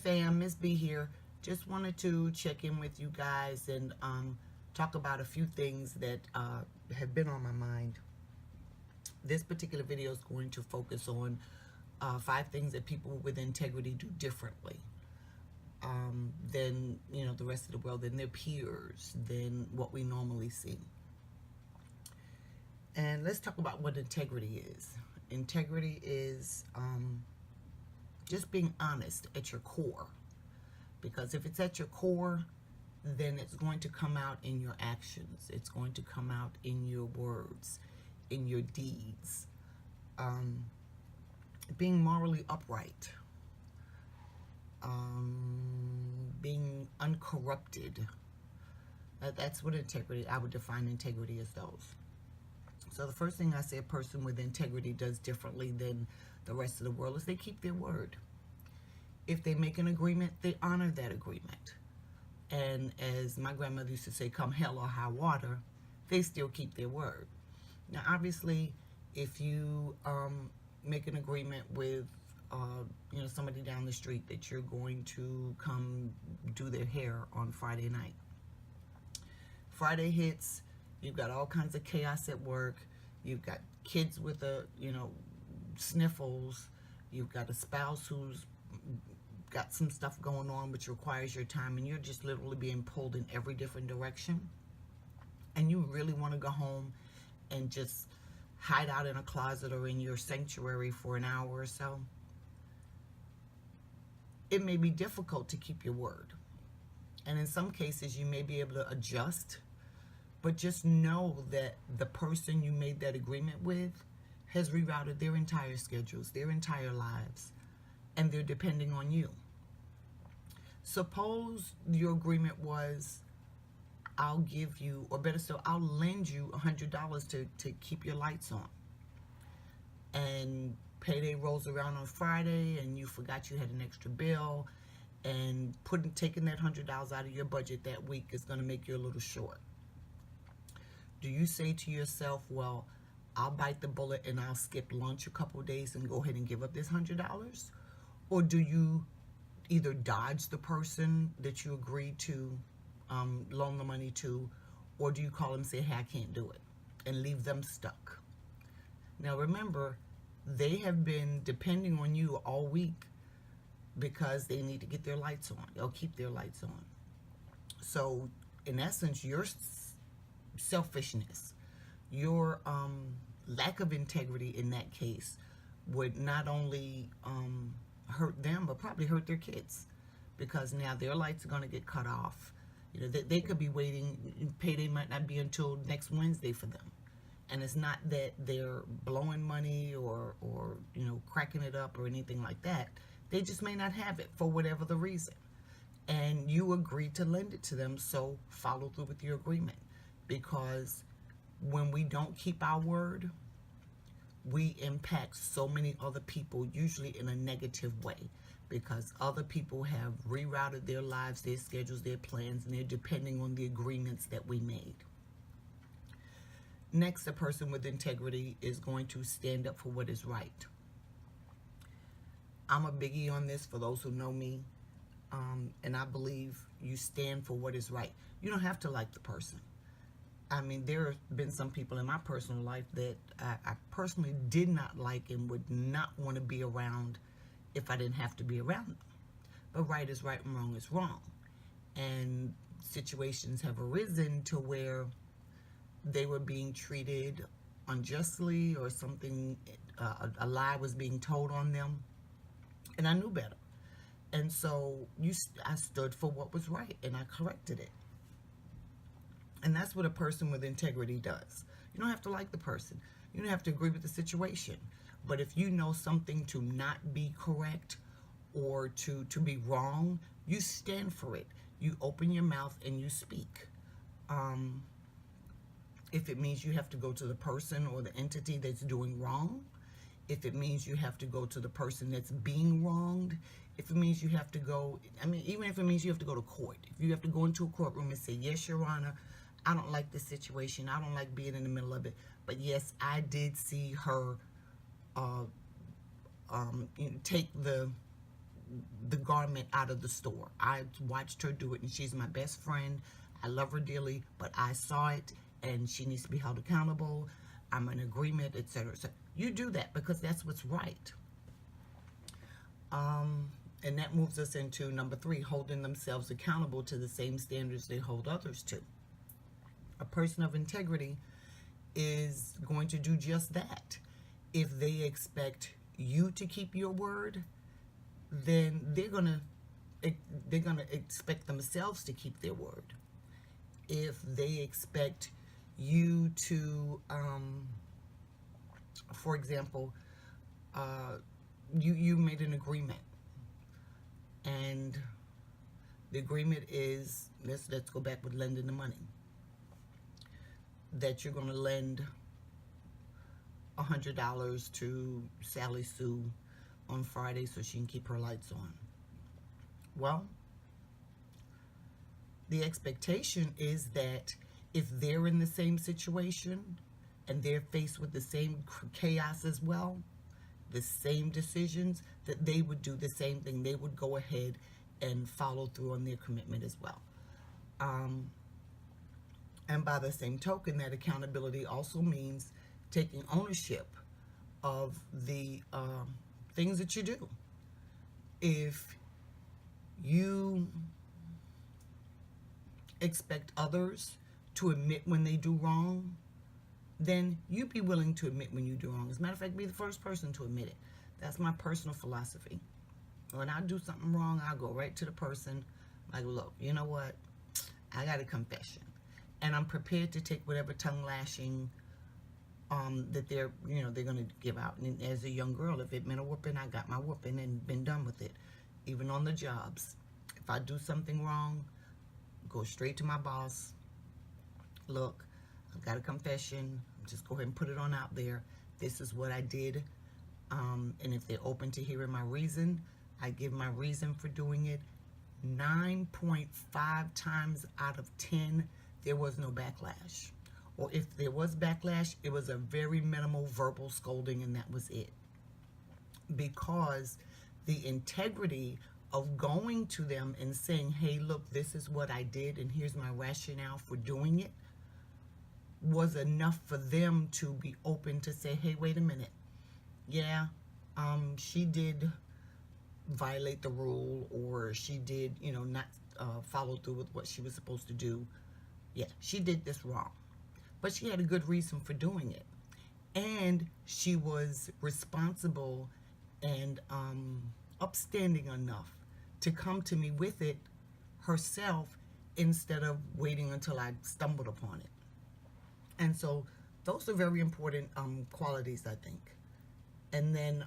fam, Miss B here. Just wanted to check in with you guys and talk about a few things that have been on my mind. This particular video is going to focus on 5 things that people with integrity do differently than the rest of the world, than their peers, than what we normally see. And let's talk about what integrity is. Integrity is just being honest at your core. Because if it's at your core, then it's going to come out in your actions. It's going to come out in your words, in your deeds. Being morally upright. Being uncorrupted. That's what integrity, I would define integrity as those. So the first thing I say a person with integrity does differently than the rest of the world is they keep their word. If they make an agreement, they honor that agreement. And as my grandmother used to say, come hell or high water, they still keep their word. Now, obviously, if you make an agreement with somebody down the street that you're going to come do their hair on Friday night. Friday hits, you've got all kinds of chaos at work. You've got kids with sniffles. You've got a spouse who's got some stuff going on which requires your time, and you're just literally being pulled in every different direction. And you really want to go home and just hide out in a closet or in your sanctuary for an hour or so. It may be difficult to keep your word. And in some cases, you may be able to adjust. But just know that the person you made that agreement with has rerouted their entire schedules, their entire lives, and they're depending on you. Suppose your agreement was, I'll give you, or better still, I'll lend you $100 to keep your lights on. And payday rolls around on Friday and you forgot you had an extra bill, and taking that $100 out of your budget that week is going to make you a little short. Do you say to yourself, well, I'll bite the bullet and I'll skip lunch a couple of days and go ahead and give up this $100? Or do you either dodge the person that you agreed to loan the money to, or do you call them and say, hey, I can't do it, and leave them stuck? Now remember, they have been depending on you all week because they need to get their lights on. They'll keep their lights on. So in essence, your selfishness, your lack of integrity in that case would not only hurt them, but probably hurt their kids, because now their lights are going to get cut off. They could be waiting. Payday might not be until next Wednesday for them. And it's not that they're blowing money or cracking it up or anything like that. They just may not have it for whatever the reason. And you agreed to lend it to them, so follow through with your agreement. Because when we don't keep our word, we impact so many other people, usually in a negative way, because other people have rerouted their lives, their schedules, their plans, and they're depending on the agreements that we made. Next, a person with integrity is going to stand up for what is right. I'm a biggie on this for those who know me, and I believe you stand for what is right. You don't have to like the person. I mean, there have been some people in my personal life that I personally did not like and would not want to be around if I didn't have to be around them. But right is right and wrong is wrong. And situations have arisen to where they were being treated unjustly, or something, a lie was being told on them. And I knew better. And so I stood for what was right, and I corrected it. And that's what a person with integrity does. You don't have to like the person. You don't have to agree with the situation. But if you know something to not be correct or to be wrong, you stand for it. You open your mouth and you speak. If it means you have to go to the person or the entity that's doing wrong, if it means you have to go to the person that's being wronged, if it means you have to go, even if it means you have to go to court, if you have to go into a courtroom and say, yes, Your Honor, I don't like this situation, I don't like being in the middle of it, but yes, I did see her take the the garment out of the store. I watched her do it, and she's my best friend. I love her dearly, but I saw it, and she needs to be held accountable. I'm in agreement, etc. So you do that because that's what's right. And that moves us into number 3, holding themselves accountable to the same standards they hold others to. A person of integrity is going to do just that. If they expect you to keep your word, then they're gonna expect themselves to keep their word. If they expect you to, for example, you made an agreement, and the agreement is, let's go back with lending the money, that you're going to lend $100 to Sally Sue on Friday so she can keep her lights on. Well, the expectation is that if they're in the same situation and they're faced with the same chaos as well, the same decisions, that they would do the same thing. They would go ahead and follow through on their commitment as well. And by the same token, that accountability also means taking ownership of the things that you do. If you expect others to admit when they do wrong, then you be willing to admit when you do wrong. As a matter of fact, be the first person to admit it. That's my personal philosophy. When I do something wrong, I'll go right to the person, like, look, you know what? I got a confession. And I'm prepared to take whatever tongue lashing that they're going to give out. And as a young girl, if it meant a whooping, I got my whooping and been done with it. Even on the jobs. If I do something wrong, go straight to my boss. Look, I've got a confession. Just go ahead and put it on out there. This is what I did. And if they're open to hearing my reason, I give my reason for doing it. 9.5 times out of 10, there was no backlash. Or if there was backlash, it was a very minimal verbal scolding, and that was it. Because the integrity of going to them and saying, hey, look, this is what I did, and here's my rationale for doing it, was enough for them to be open to say, hey, wait a minute. Yeah, she did violate the rule, or she did, not follow through with what she was supposed to do. Yeah, she did this wrong. But she had a good reason for doing it. And she was responsible and upstanding enough to come to me with it herself instead of waiting until I stumbled upon it. And so those are very important qualities, I think. And then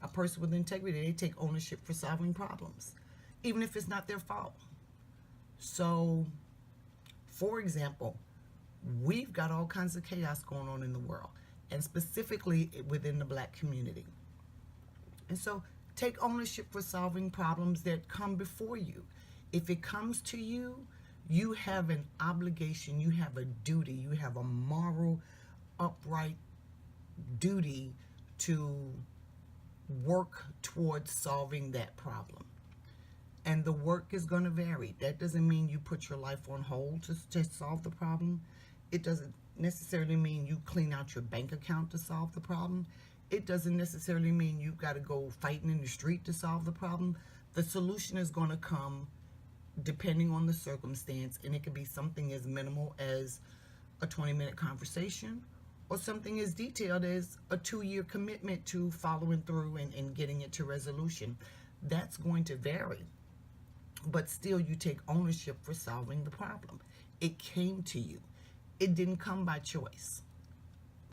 a person with integrity, they take ownership for solving problems, even if it's not their fault. So, for example, we've got all kinds of chaos going on in the world, and specifically within the Black community. And so take ownership for solving problems that come before you. If it comes to you, you have an obligation, you have a duty, you have a moral, upright duty to work towards solving that problem. And the work is going to vary. That doesn't mean you put your life on hold to solve the problem. It doesn't necessarily mean you clean out your bank account to solve the problem. It doesn't necessarily mean you've got to go fighting in the street to solve the problem. The solution is going to come depending on the circumstance, and it could be something as minimal as a 20-minute conversation, or something as detailed as a 2-year commitment to following through and getting it to resolution. That's going to vary. But still, you take ownership for solving the problem. It came to you. It didn't come by choice.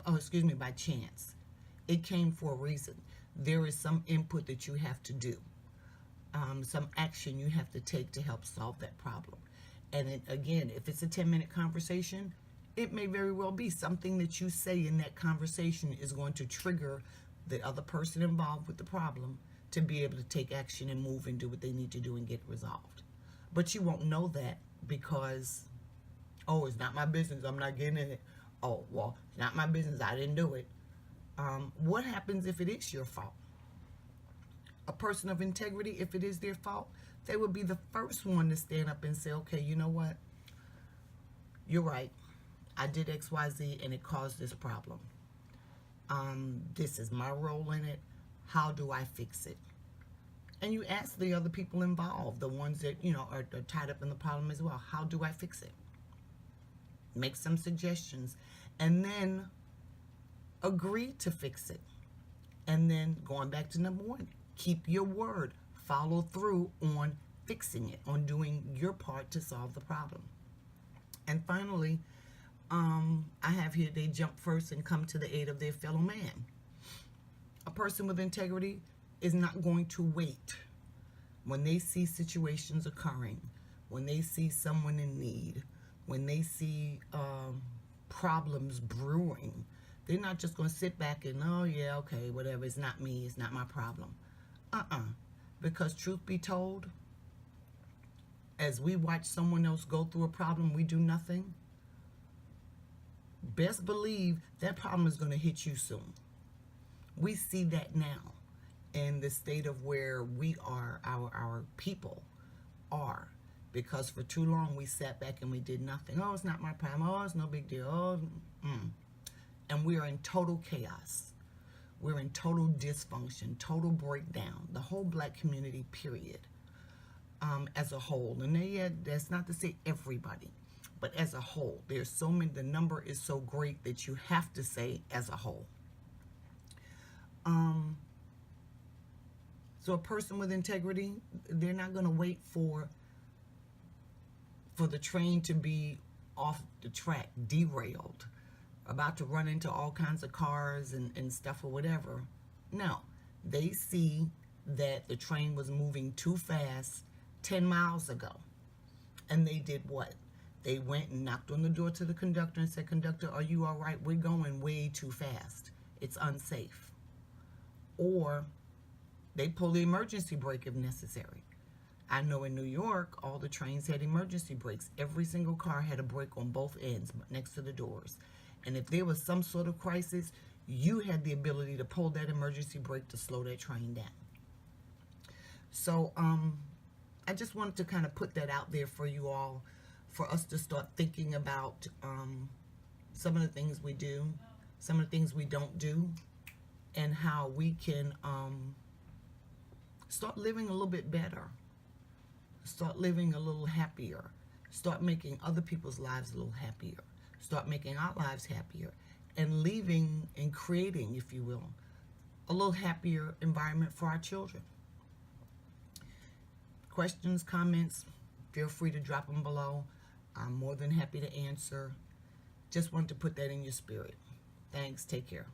By chance. It came for a reason. There is some input that you have to do. Some action you have to take to help solve that problem. And again, if it's a 10-minute conversation, it may very well be something that you say in that conversation is going to trigger the other person involved with the problem to be able to take action and move and do what they need to do and get it resolved. But you won't know that because, oh, it's not my business, I'm not getting in it. Oh, well, it's not my business, I didn't do it. What happens if it is your fault? A person of integrity, if it is their fault, they would be the first one to stand up and say, okay, you know what? You're right. I did XYZ and it caused this problem. This is my role in it. How do I fix it? And you ask the other people involved, the ones that, are tied up in the problem as well. How do I fix it? Make some suggestions. And then agree to fix it. And then going back to number one, keep your word. Follow through on fixing it, on doing your part to solve the problem. And finally, I have here, they jump first and come to the aid of their fellow man. A person with integrity is not going to wait when they see situations occurring, when they see someone in need, when they see problems brewing. They're not just going to sit back and, oh yeah, okay, whatever, it's not me, it's not my problem. Because truth be told, as we watch someone else go through a problem, we do nothing. Best believe that problem is going to hit you soon. We see that now in the state of where we are, our people are. Because for too long we sat back and we did nothing. Oh, it's not my problem. Oh, it's no big deal. Oh, And we are in total chaos. We're in total dysfunction, total breakdown. The whole black community, period, as a whole. And that's not to say everybody, but as a whole. There's so many, the number is so great that you have to say as a whole. So a person with integrity, they're not going to wait for the train to be off the track, derailed, about to run into all kinds of cars and stuff or whatever. No, they see that the train was moving too fast 10 miles ago. And they did what? They went and knocked on the door to the conductor and said, "Conductor, are you all right? We're going way too fast. It's unsafe." Or they pull the emergency brake if necessary. I know in New York, all the trains had emergency brakes. Every single car had a brake on both ends next to the doors. And if there was some sort of crisis, you had the ability to pull that emergency brake to slow that train down. So I just wanted to kind of put that out there for you all, for us to start thinking about some of the things we do, some of the things we don't do, and how we can start living a little bit better, start living a little happier, start making other people's lives a little happier, start making our lives happier, and leaving and creating, if you will, a little happier environment for our children. Questions, comments, feel free to drop them below. I'm more than happy to answer. Just wanted to put that in your spirit. Thanks. Take care.